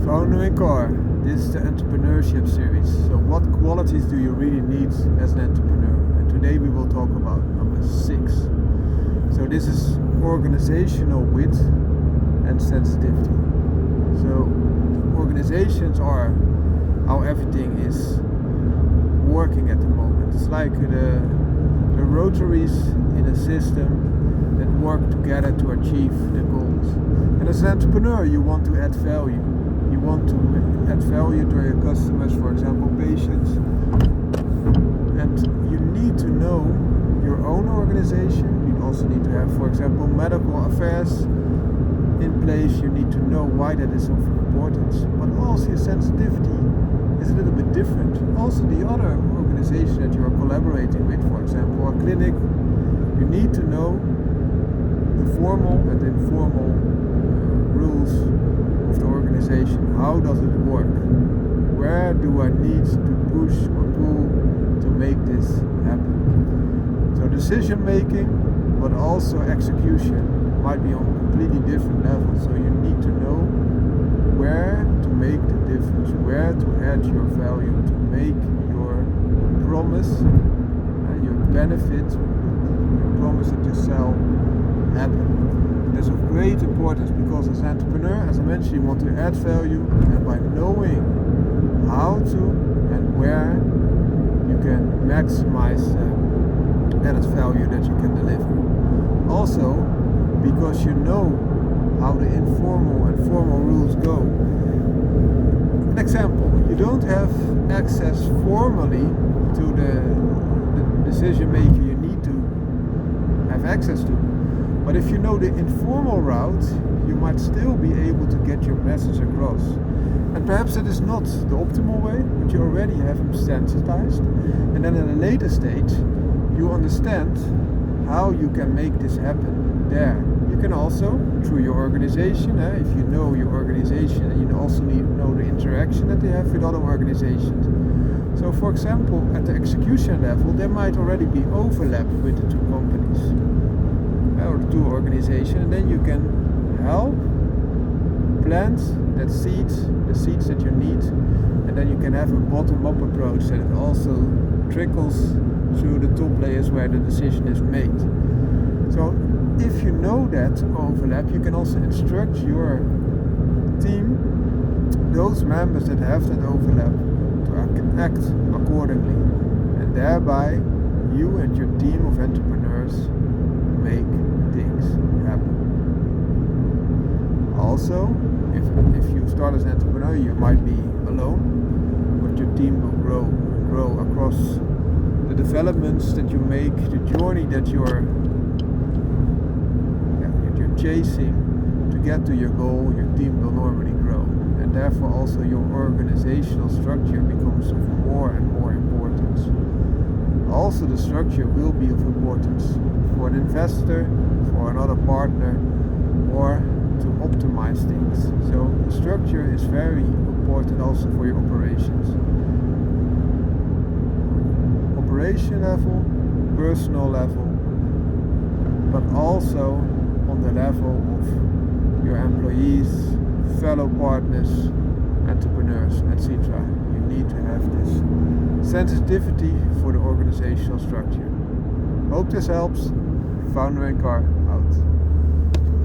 Founder in Car. This is the entrepreneurship series. So what qualities do you really need as an entrepreneur? And today we will talk about number 6. So this is organizational wit and sensitivity. So organizations are how everything is working at the moment. It's like the rotaries in a system that work together to achieve the goals. And as an entrepreneur, you want to add value. You want to add value to your customers, for example, patients. And you need to know your own organization. You also need to have, for example, medical affairs in place. You need to know why that is of importance. But also your sensitivity is a little bit different. Also the other organization that you are collaborating with, for example, a clinic, you need to know the formal and informal rules of the organization. How does it work? Where do I need to push or pull to make this happen? So decision making, but also execution might be on completely different levels. So you need to know where to make the difference, where to add your value, to make your promise, your benefit, your promise that you sell happen. That's of great importance because as an entrepreneur, as I mentioned, you want to add value, and by knowing how to and where you can maximize added value that you can deliver. Also, because you know how the informal and formal rules go. An example, you don't have access formally to the decision maker you need to have access to. But if you know the informal route, you might still be able to get your message across. And perhaps that is not the optimal way, but you already have them sensitized. And then at a later stage, you understand how you can make this happen there. You can also, through your organization, if you know your organization, and you also need to know the interaction that they have with other organizations. So for example, at the execution level, there might already be overlap with the two companies or the two organizations, and then you can help plant that seeds, the seeds that you need, and then you can have a bottom-up approach that it also trickles through the top layers where the decision is made. So if you know that overlap, you can also instruct your team, those members that have that overlap, to act accordingly, and thereby you and your team of entrepreneurs make things happen. Also, if you start as an entrepreneur, you might be alone, but your team will grow across the developments that you make, the journey that you're chasing to get to your goal. Your team will normally grow, and therefore also your organizational structure becomes of more and more importance. Also, the structure will be of importance for an investor, for another partner, or to optimize things. So the structure is very important also for your operations. Operation level, personal level, but also on the level of your employees, fellow partners, entrepreneurs, etc. You need to have this sensitivity for the organizational structure. Hope this helps. Founder in Car out.